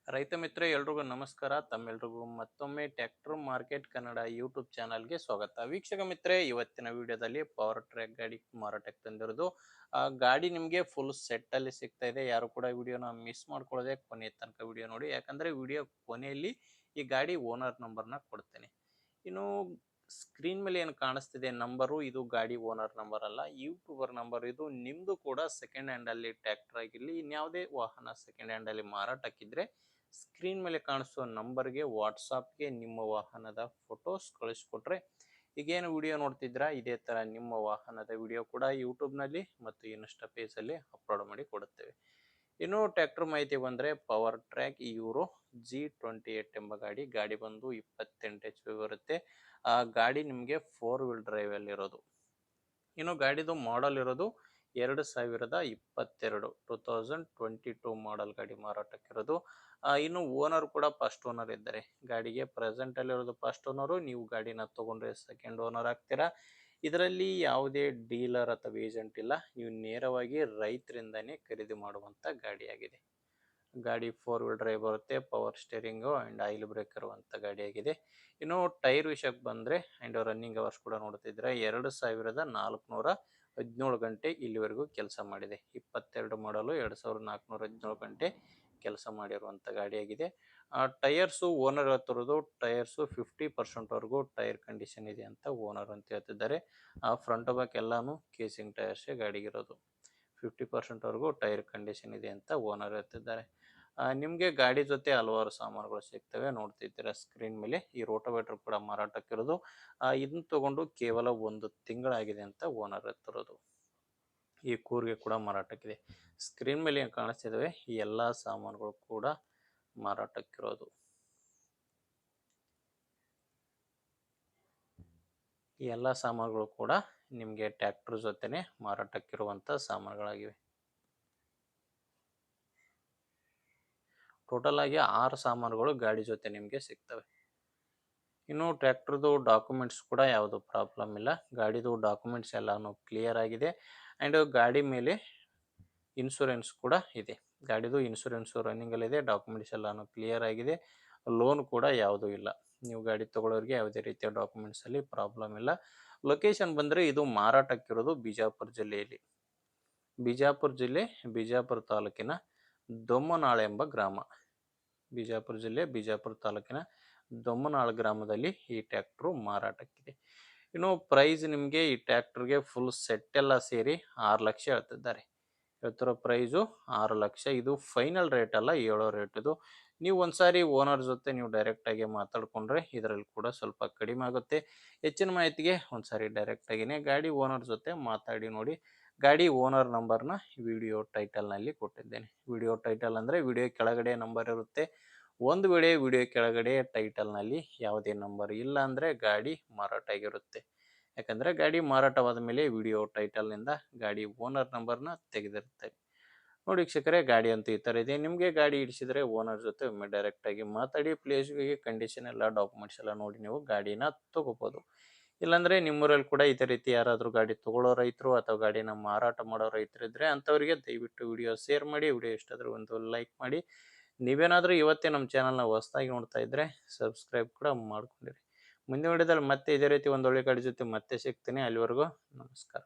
ರೈತ ಮಿತ್ರ ಎಲ್ರಿಗೂ ನಮಸ್ಕಾರ. ತಮ್ಮೆಲ್ರಿಗೂ ಮತ್ತೊಮ್ಮೆ ಟ್ರ್ಯಾಕ್ಟರ್ ಮಾರ್ಕೆಟ್ ಕನ್ನಡ ಯೂಟ್ಯೂಬ್ ಚಾನಲ್ಗೆ ಸ್ವಾಗತ. ವೀಕ್ಷಕ ಮಿತ್ರೆ, ಇವತ್ತಿನ ವಿಡಿಯೋದಲ್ಲಿ ಪವರ್ ಟ್ರ್ಯಾಕ್ ಗಾಡಿ ಮಾರಾಟಕ್ಕೆ ತಂದಿರೋದು. ಗಾಡಿ ನಿಮಗೆ ಫುಲ್ ಸೆಟ್ ಅಲ್ಲಿ ಸಿಗ್ತಾ ಇದೆ. ಯಾರು ಕೂಡ ವಿಡಿಯೋನ ಮಿಸ್ ಮಾಡ್ಕೊಳ್ಳದೆ ಕೊನೆ ತನಕ ವಿಡಿಯೋ ನೋಡಿ, ಯಾಕಂದ್ರೆ ವಿಡಿಯೋ ಕೊನೆಯಲ್ಲಿ ಈ ಗಾಡಿ ಓನರ್ ನಂಬರ್ನ ಕೊಡ್ತೇನೆ. ಇನ್ನು ಸ್ಕ್ರೀನ್ ಮೇಲೆ ಏನು ಕಾಣಿಸ್ತಿದೆ ನಂಬರು, ಇದು ಗಾಡಿ ಓನರ್ ನಂಬರ್ ಅಲ್ಲ, ಯೂಟ್ಯೂಬರ್ ನಂಬರ್. ಇದು ನಿಮ್ದು ಕೂಡ ಸೆಕೆಂಡ್ ಹ್ಯಾಂಡ್ ಅಲ್ಲಿ ಟ್ರ್ಯಾಕ್ಟರ್ ಆಗಿರ್ಲಿ, ಇನ್ಯಾವುದೇ ವಾಹನ ಸೆಕೆಂಡ್ ಹ್ಯಾಂಡ್ ಅಲ್ಲಿ ಮಾರಾಟಕ್ಕಿದ್ರೆ ಸ್ಕ್ರೀನ್ ಮೇಲೆ ಕಾಣಿಸುವ ನಂಬರ್ಗೆ ವಾಟ್ಸಾಪ್ಗೆ ನಿಮ್ಮ ವಾಹನದ ಫೋಟೋಸ್ ಕಳಿಸ್ಕೊಟ್ರೆ, ಈಗೇನು ವಿಡಿಯೋ ನೋಡ್ತಿದ್ರ ಇದೇ ತರ ನಿಮ್ಮ ವಾಹನದ ವಿಡಿಯೋ ಕೂಡ ಯೂಟ್ಯೂಬ್ನಲ್ಲಿ ಮತ್ತು ಇನ್ಸ್ಟಾ ಪೇಜಲ್ಲಿ ಅಪ್ಲೋಡ್ ಮಾಡಿ ಕೊಡುತ್ತೇವೆ. ಇನ್ನು ಟ್ರ್ಯಾಕ್ಟರ್ ಮಾಹಿತಿ ಬಂದರೆ, ಪವರ್ ಟ್ರ್ಯಾಕ್ ಯೂರೋ G28 ಎಂಬ ಗಾಡಿ ಬಂದು 28 HP ಬರುತ್ತೆ. ಆ ಗಾಡಿ ನಿಮಗೆ 4 ವೀಲ್ ಡ್ರೈವ್ ಅಲ್ಲಿ ಇರೋದು. ಇನ್ನು ಗಾಡಿದು ಮಾಡಲ್ ಇರೋದು 2022 2022 ಮಾಡಲ್ ಗಾಡಿ ಮಾರಾಟಕ್ಕಿರೋದು. ಇನ್ನು ಓನರ್ ಕೂಡ ಫಸ್ಟ್ ಓನರ್ ಇದ್ದಾರೆ. ಗಾಡಿಗೆ ಪ್ರೆಸೆಂಟ್ ಅಲ್ಲಿ ಇರೋದು ಫಸ್ಟ್ ಓನರು. ನೀವು ಗಾಡಿನ ತಗೊಂಡ್ರೆ ಸೆಕೆಂಡ್ ಓನರ್ ಆಗ್ತೀರಾ. ಇದರಲ್ಲಿ ಯಾವುದೇ ಡೀಲರ್ ಅಥವಾ ಏಜೆಂಟ್ ಇಲ್ಲ, ನೀವು ನೇರವಾಗಿ ರೈತರಿಂದಾನೇ ಖರೀದಿ ಮಾಡುವಂತ ಗಾಡಿಯಾಗಿದೆ. ಗಾಡಿ 4 ವೀಲ್ ಡ್ರೈವ್ ಬರುತ್ತೆ, power steering and oil brake ಇರುವಂತ ಗಾಡಿಯಾಗಿದೆ. ಇನ್ನು ಟೈರ್ ವಿಷಯಕ್ಕೆ ಬಂದ್ರೆ ಅಂಡ್ ರನ್ನಿಂಗ್ ಅವರ್ಸ್ ಕೂಡ ನೋಡ್ತಿದ್ರೆ 2417 ಗಂಟೆ ಇಲ್ಲಿವರೆಗೂ ಕೆಲಸ ಮಾಡಿದೆ. 22 ಮಾಡಲು 2417 ಗಂಟೆ ಕೆಲಸ ಮಾಡಿರುವಂತ ಗಾಡಿಯಾಗಿದೆ. ಟೈರ್ಸು ಓನರ್ ಹೇಳ್ತಿರೋದು, ಟೈರ್ಸು 50% ವರೆಗೂ ಟೈರ್ ಕಂಡೀಷನ್ ಇದೆ ಅಂತ ಓನರ್ ಅಂತ ಹೇಳ್ತಿದ್ದಾರೆ. ಫ್ರಂಟ್ ಬ್ಯಾಕ್ ಎಲ್ಲಾನು ಕೇಸಿಂಗ್ ಟೈರ್ಸೇ ಗಾಡಿಗಿರೋದು. 50% ವರೆಗೂ ಟೈರ್ ಕಂಡೀಷನ್ ಇದೆ ಅಂತ ಓನರ್ ಹೇಳ್ತಿದ್ದಾರೆ. ನಿಮಗೆ ಗಾಡಿ ಜೊತೆ ಹಲವಾರು ಸಾಮಾನುಗಳು ಸಿಗ್ತವೆ, ನೋಡ್ತಿದ್ದೀರಾ ಸ್ಕ್ರೀನ್ ಮೇಲೆ. ಈ ರೋಟೋವೇಟರ್ ಕೂಡ ಮಾರಾಟಕ್ಕಿರೋದು. ಇದನ್ನ ತಗೊಂಡು ಕೇವಲ 1 ತಿಂಗಳಾಗಿದೆ ಅಂತ ಓನರ್ ಹೇಳ್ತಿರೋದು. ಈ ಕೂರ್ಗೆ ಕೂಡ ಮಾರಾಟಕ್ಕಿದೆ. ಸ್ಕ್ರೀನ್ ಮೇಲೆ ಏನು ಕಾಣಿಸ್ತಿದಾವೆ ಈ ಎಲ್ಲಾ ಸಾಮಾನುಗಳು ಕೂಡ ಮಾರಾಟಕ್ಕಿರೋದು. ಈ ಎಲ್ಲ ಸಾಮಾನುಗಳು ಕೂಡ ನಿಮಗೆ ಟ್ರ್ಯಾಕ್ಟರ್ ಜೊತೆನೆ ಮಾರಾಟಕ್ಕಿರುವಂತ ಸಾಮಾನುಗಳಾಗಿವೆ. ಟೋಟಲ್ ಆಗಿ 6 ಸಾಮಾನುಗಳು ಗಾಡಿ ಜೊತೆ ನಿಮಗೆ ಸಿಗ್ತವೆ. ಇನ್ನು ಟ್ರ್ಯಾಕ್ಟರ್ದು ಡಾಕ್ಯುಮೆಂಟ್ಸ್ ಕೂಡ ಯಾವುದು ಪ್ರಾಬ್ಲಮ್ ಇಲ್ಲ. ಗಾಡಿದು ಡಾಕ್ಯುಮೆಂಟ್ಸ್ ಎಲ್ಲಾನು ಕ್ಲಿಯರ್ ಆಗಿದೆ. ಅಂಡ್ ಗಾಡಿ ಮೇಲೆ ಇನ್ಶೂರೆನ್ಸ್ ಕೂಡ ಇದೆ. ಗಾಡಿದು ಇನ್ಶೂರೆನ್ಸ್ ರನ್ನಿಂಗ್ ಅಲ್ಲಿ ಇದೆ. ಡಾಕ್ಯುಮೆಂಟ್ಸ್ ಎಲ್ಲಾನು ಕ್ಲಿಯರ್ ಆಗಿದೆ. ಲೋನ್ ಕೂಡ ಯಾವುದೂ ಇಲ್ಲ. ನೀವು ಗಾಡಿ ತಗೊಳ್ಳೋರಿಗೆ ಯಾವುದೇ ರೀತಿಯ ಡಾಕ್ಯುಮೆಂಟ್ಸ್ ಅಲ್ಲಿ ಪ್ರಾಬ್ಲಮ್ ಇಲ್ಲ. ಲೊಕೇಶನ್ ಬಂದ್ರೆ ಇದು ಮಾರಾಟಕ್ಕಿರೋದು ಬಿಜಾಪುರ ಜಿಲ್ಲೆಯಲ್ಲಿ. ಬಿಜಾಪುರ ಜಿಲ್ಲೆ, ಬಿಜಾಪುರ ತಾಲೂಕಿನ ದೊಮ್ಮನಾಳ ಎಂಬ ಗ್ರಾಮ. ಬಿಜಾಪುರ ಜಿಲ್ಲೆ, ಬಿಜಾಪುರ ತಾಲೂಕಿನ ದೊಮ್ಮನಾಳ ಗ್ರಾಮದಲ್ಲಿ ಈ ಟ್ರ್ಯಾಕ್ಟರ್ ಮಾರಾಟಕ್ಕಿದೆ. ಇನ್ನು ಪ್ರೈಸ್ ನಿಮಗೆ ಈ ಟ್ರ್ಯಾಕ್ಟರ್ಗೆ ಫುಲ್ ಸೆಟ್ ಎಲ್ಲ ಸೇರಿ 6 ಲಕ್ಷ ಹೇಳ್ತಿದ್ದಾರೆ. ಹೇಳ್ತಿರೋ ಪ್ರೈಸು 6 ಲಕ್ಷ. ಇದು ಫೈನಲ್ ರೇಟ್ ಅಲ್ಲ, ಹೇಳೋ ರೇಟ್ ಇದು. ನೀವು ಒಂದ್ಸಾರಿ ಓನರ್ ಜೊತೆ ನೀವು ಡೈರೆಕ್ಟ್ ಆಗಿ ಮಾತಾಡ್ಕೊಂಡ್ರೆ ಇದರಲ್ಲಿ ಕೂಡ ಸ್ವಲ್ಪ ಕಡಿಮೆ ಆಗುತ್ತೆ. ಹೆಚ್ಚಿನ ಮಾಹಿತಿಗೆ ಒಂದ್ಸಾರಿ ಡೈರೆಕ್ಟ್ ಆಗಿನೇ ಗಾಡಿ ಓನರ್ ಜೊತೆ ಮಾತಾಡಿ ನೋಡಿ. ಗಾಡಿ ಓನರ್ ನಂಬರ್ನ ವಿಡಿಯೋ ಟೈಟಲ್ನಲ್ಲಿ ಕೊಟ್ಟಿದ್ದೇನೆ. ವಿಡಿಯೋ ಟೈಟಲ್ ಅಂದರೆ ವಿಡಿಯೋ ಕೆಳಗಡೆ ನಂಬರ್ ಇರುತ್ತೆ. ಒಂದು ವೇಳೆ ವಿಡಿಯೋ ಕೆಳಗಡೆ ಟೈಟಲ್ನಲ್ಲಿ ಯಾವುದೇ ನಂಬರ್ ಇಲ್ಲ ಅಂದರೆ ಗಾಡಿ ಮಾರಾಟ ಆಗಿರುತ್ತೆ. ಯಾಕಂದರೆ ಗಾಡಿ ಮಾರಾಟವಾದ ಮೇಲೆ ವಿಡಿಯೋ ಟೈಟಲ್ನಿಂದ ಗಾಡಿ ಓನರ್ ನಂಬರ್ನ ತೆಗೆದಿರ್ತಾರೆ. ನೋಡಿ ವೀಕ್ಷಕರೇ, ಗಾಡಿ ಅಂತೂ ಈ ಥರ ಇದೆ. ನಿಮಗೆ ಗಾಡಿ ಹಿಡಿಸಿದರೆ ಓನರ್ ಜೊತೆ ಒಮ್ಮೆ ಡೈರೆಕ್ಟಾಗಿ ಮಾತಾಡಿ, ಪ್ಲೇಸ್ಗೆ ಕಂಡೀಷನ್ ಎಲ್ಲ ಡಾಕ್ಯುಮೆಂಟ್ಸ್ ಎಲ್ಲ ನೋಡಿ ನೀವು ಗಾಡಿನ ತೊಗೋಬೋದು. ಇಲ್ಲಾಂದರೆ ನಿಮ್ಮೂರಲ್ಲಿ ಕೂಡ ಇದೇ ರೀತಿ ಯಾರಾದರೂ ಗಾಡಿ ತೊಗೊಳ್ಳೋ ರೈತರು ಅಥವಾ ಗಾಡಿನ ಮಾರಾಟ ಮಾಡೋ ರೈತರು ಇದ್ದರೆ ಅಂಥವರಿಗೆ ದಯವಿಟ್ಟು ವಿಡಿಯೋ ಶೇರ್ ಮಾಡಿ. ವಿಡಿಯೋ ಇಷ್ಟಾದರೂ ಒಂದು ಲೈಕ್ ಮಾಡಿ. ನೀವೇನಾದರೂ ಇವತ್ತೇ ನಮ್ಮ ಚಾನಲ್ನ ಹೊಸದಾಗಿ ನೋಡ್ತಾ ಇದ್ದರೆ ಸಬ್ಸ್ಕ್ರೈಬ್ ಕೂಡ ಮಾಡ್ಕೊಂಡಿರಿ. ಮುಂದಿನ ವಿಡಿಯೋದಲ್ಲಿ ಮತ್ತೆ ಇದೇ ರೀತಿ ಒಂದು ಒಳ್ಳೆ ಗಾಡಿ ಜೊತೆ ಮತ್ತೆ ಸಿಗ್ತೀನಿ. ಅಲ್ಲಿವರೆಗೂ ನಮಸ್ಕಾರ.